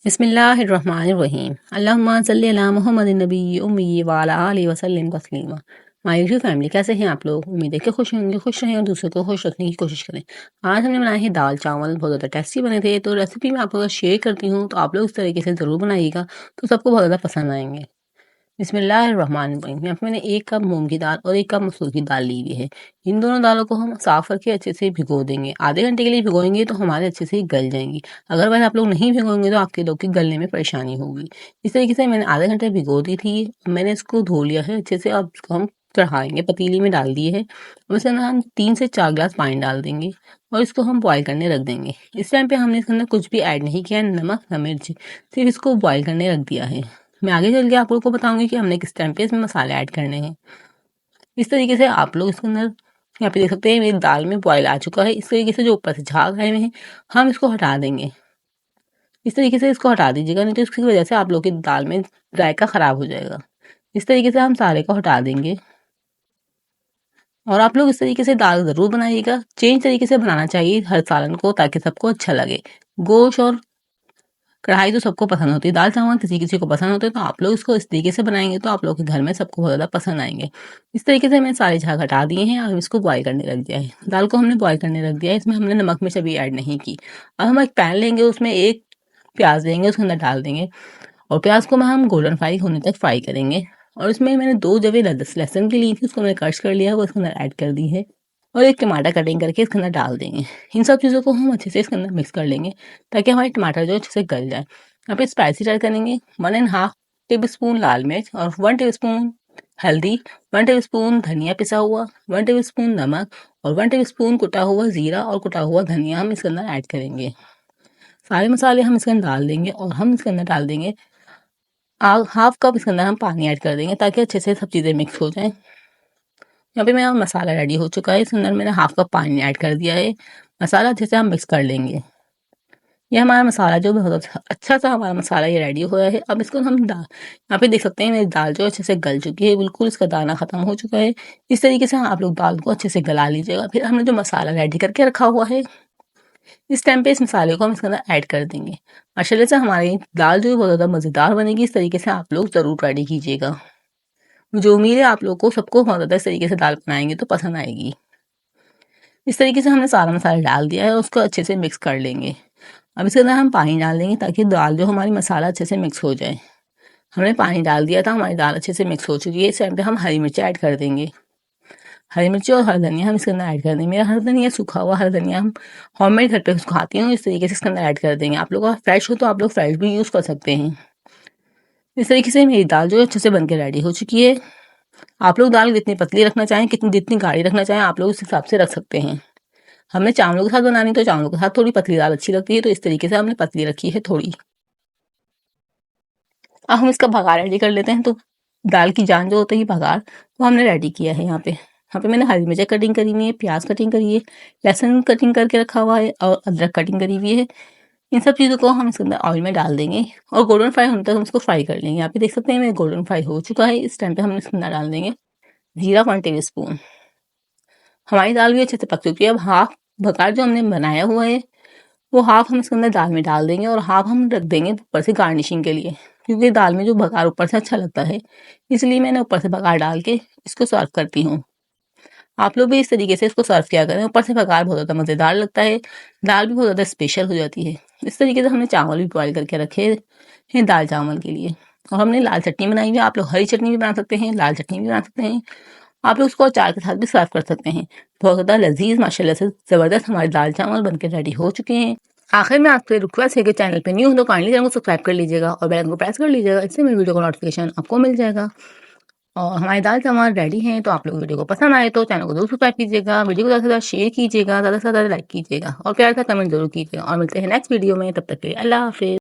बिस्मिल्लाहिर्रहमानिर्रहीम अल्लाहुम्मा सल्ली अला मुहम्मदिन नबी उम्मी व अला आलिहि वसल्लम तस्लीमा। माय यूट्यूब फैमिली, कैसे हैं आप लोग? उम्मीद है कि खुश होंगे, खुश रहें और दूसरों को खुश रखने की कोशिश करें। आज हमने बनाए हैं दाल चावल, बहुत ज़्यादा टेस्टी बने थे। तो रेसिपी मैं आप लोगों को शेयर करती हूँ, तो आप लोग इस तरीके से ज़रूर बनाइएगा, तो सबको बहुत ज़्यादा पसंद आएंगे। बिस्मिल्लाहिर्रहमानिर्रहीम। यहाँ पे मैंने 1 कप मूंग की दाल और 1 कप मसूर की दाल ली हुई है। इन दोनों दालों को हम साफ करके अच्छे से भिगो देंगे। आधे घंटे के लिए भिगोएंगे तो हमारे अच्छे से गल जाएंगी। अगर वैसे आप लोग नहीं भिगोएंगे तो आपके लोग की गलने में परेशानी होगी। इस तरीके से मैंने आधे घंटे भिगो दी थी। मैंने इसको धो लिया है अच्छे से। अब इसको हम चढ़ाएंगे, पतीली में डाल दिए है। अब इसके अंदर हम 3 से 4 गिलास पानी डाल देंगे और इसको हम बॉईल करने रख देंगे। इस टाइम पे हमने इसके अंदर कुछ भी ऐड नहीं किया, नमक न मिर्च, सिर्फ इसको बॉईल करने रख दिया है। मैं आगे चल के आप लोगों को बताऊंगी कि हमने किस टाइम पे इसमें मसाले ऐड करने हैं। इस तरीके से आप लोग इसके अंदर यहाँ पे देख सकते हैं मेरी दाल में बॉयल आ चुका है। इस तरीके से जो ऊपर से झाग आए हुए हैं हम इसको हटा देंगे। इस तरीके से इसको हटा दीजिएगा, नहीं तो इसकी वजह से आप लोग की दाल में जायका खराब हो जाएगा। इस तरीके से हम सारे को हटा देंगे और आप लोग इस तरीके से दाल ज़रूर बनाइएगा। चेंज तरीके से बनाना चाहिए हर सालन को, ताकि सबको अच्छा लगे। गोश्त और कढ़ाई तो सबको पसंद होती है, दाल चावल किसी किसी को पसंद होते हैं। तो आप लोग इसको इस तरीके से बनाएंगे तो आप लोग के घर में सबको बहुत ज़्यादा पसंद आएंगे। इस तरीके से मैंने सारे झाग हटा दिए हैं और इसको बॉईल करने रख दिया है। दाल को हमने बॉईल करने रख दिया है। इसमें हमने नमक मिर्च अभी ऐड नहीं की। अब हम एक पैन लेंगे, उसमें 1 प्याज लेंगे, उसके अंदर डाल देंगे और प्याज को हम गोल्डन फ्राई होने तक फ्राई करेंगे। और इसमें मैंने 2 जवे लहसुन की ली थी, उसको मैंने कट कर लिया, वो इसके अंदर ऐड कर दी है और 1 टमाटर कटिंग करके इसके अंदर डाल देंगे। इन सब चीज़ों को हम अच्छे से इसके अंदर मिक्स कर लेंगे ताकि हमारे टमाटर जो अच्छे से गल जाए। यहाँ पे स्पाइसी ऐड करेंगे 1.5 टेबल स्पून लाल मिर्च और 1 टेबल स्पून हल्दी, 1 टेबल स्पून धनिया पिसा हुआ, 1 टेबल स्पून नमक और 1 टेबल स्पून कुटा हुआ जीरा और कुटा हुआ धनिया हम इसके अंदर ऐड करेंगे। सारे मसाले हम इसके अंदर डाल देंगे और हम इसके अंदर डाल देंगे 1/2 कप इसके अंदर हम पानी ऐड कर देंगे ताकि अच्छे से सब चीज़ें मिक्स हो जाएं। यहाँ पे मेरा मसाला रेडी हो चुका है। इसके अंदर मैंने 1/2 कप पानी ऐड कर दिया है। मसाला अच्छे से हम मिक्स कर लेंगे। ये हमारा मसाला जो बहुत अच्छा सा हमारा मसाला ये रेडी हुआ है। अब इसको हम यहाँ पे देख सकते हैं मेरी दाल जो अच्छे से गल चुकी है, बिल्कुल इसका दाना खत्म हो चुका है। इस तरीके से आप लोग दाल को अच्छे से गला लीजिएगा। फिर हमने जो मसाला रेडी करके रखा हुआ है, इस टाइम पे इस मसाले को हम इसके अंदर ऐड कर देंगे। माशाल्लाह से हमारी दाल जो है बहुत ज़्यादा मज़ेदार बनेगी। इस तरीके से आप लोग ज़रूर रेडी कीजिएगा। मुझे उम्मीद है आप लोग को सबको बहुत ज़्यादा इस तरीके से दाल बनाएंगे तो पसंद आएगी। इस तरीके से हमने सारा मसाला डाल दिया है और उसको अच्छे से मिक्स कर लेंगे। अब इसके अंदर हम पानी डाल देंगे ताकि दाल जो हमारी मसाला अच्छे से मिक्स हो जाए। हमने पानी डाल दिया था, हमारी दाल अच्छे से मिक्स हो चुकी है। इस टाइम पे हम हरी मिर्च ऐड कर देंगे। हरी मिर्ची और हरा धनिया हम इसके अंदर ऐड कर देंगे। मेरा हरा धनिया सूखा हुआ हरा धनिया हम होममेड घर पे सुखाती हूँ, इस तरीके से इसके अंदर ऐड कर देंगे। आप लोगों का फ्रेश हो तो आप लोग फ्रेश भी यूज़ कर सकते हैं। इस तरीके से मेरी दाल जो है अच्छे से बन के रेडी हो चुकी है। आप लोग दाल जितनी पतली रखना चाहें, जितनी गाढ़ी रखना चाहें, आप लोग उस हिसाब से रख सकते हैं। हमने चावलों के साथ बनानी तो चावलों के साथ थोड़ी पतली दाल अच्छी लगती है, तो इस तरीके से हमने पतली रखी है थोड़ी। अब हम इसका भगार रेडी कर लेते हैं। तो दाल की जान जो होता है भगार, वो हमने रेडी किया है। यहाँ पे मैंने हरी मिर्च कटिंग करी हुई है, प्याज कटिंग करी है, लहसुन कटिंग करके रखा हुआ है और अदरक कटिंग करी हुई है। इन सब चीज़ों को हम इसके अंदर ऑयल में डाल देंगे और गोल्डन फ्राई होने तक हम इसको फ्राई कर लेंगे। यहाँ पे देख सकते हैं मेरे गोल्डन फ्राई हो चुका है। इस टाइम पे हम इसके अंदर डाल देंगे जीरा 1 टेबल स्पून। हमारी दाल भी अच्छे से पक चुकी है। अब हाफ भगार जो हमने बनाया हुआ है, वो हाफ हम इसके अंदर दाल में डाल देंगे और हाफ हम रख देंगे ऊपर से गार्निशिंग के लिए, क्योंकि दाल में जो भगार ऊपर से अच्छा लगता है, इसलिए मैंने ऊपर से भगार डाल के इसको सर्व करती हूँ। आप लोग भी इस तरीके से इसको सर्व किया करें। ऊपर से भगार बहुत ज़्यादा मज़ेदार लगता है, दाल भी बहुत ज़्यादा स्पेशल हो जाती है। इस तरीके से हमने चावल भी बॉयल करके रखे हैं दाल चावल के लिए। और हमने लाल चटनी बनाई हुई है। आप लोग हरी चटनी भी बना सकते हैं, लाल चटनी भी बना सकते हैं। आप लोग उसको अचार के साथ भी सर्व कर सकते हैं। बहुत ज़्यादा लजीज माशाल्लाह से ज़बरदस्त हमारे दाल चावल बनके रेडी हो चुके हैं। आखिर में आपसे रिक्वेस्ट है कि चैनल पे न्यू हो तो काइंडली चैनल को सब्सक्राइब कर लीजिएगा और बेल आइकन को प्रेस कर लीजिएगा। इससे मेरी वीडियो का नोटिफिकेशन आपको मिल जाएगा। और हमारे दाल चावल रेडी हैं। तो आप लोग वीडियो को पसंद आए तो चैनल को जरूर सब्सक्राइब कीजिएगा, वीडियो को ज़्यादा से ज़्यादा शेयर कीजिएगा, ज़्यादा से ज़्यादा लाइक कीजिएगा और प्यार से कमेंट जरूर कीजिएगा। और मिलते हैं नेक्स्ट वीडियो में, तब तक के लिए अल्लाह हाफिज़।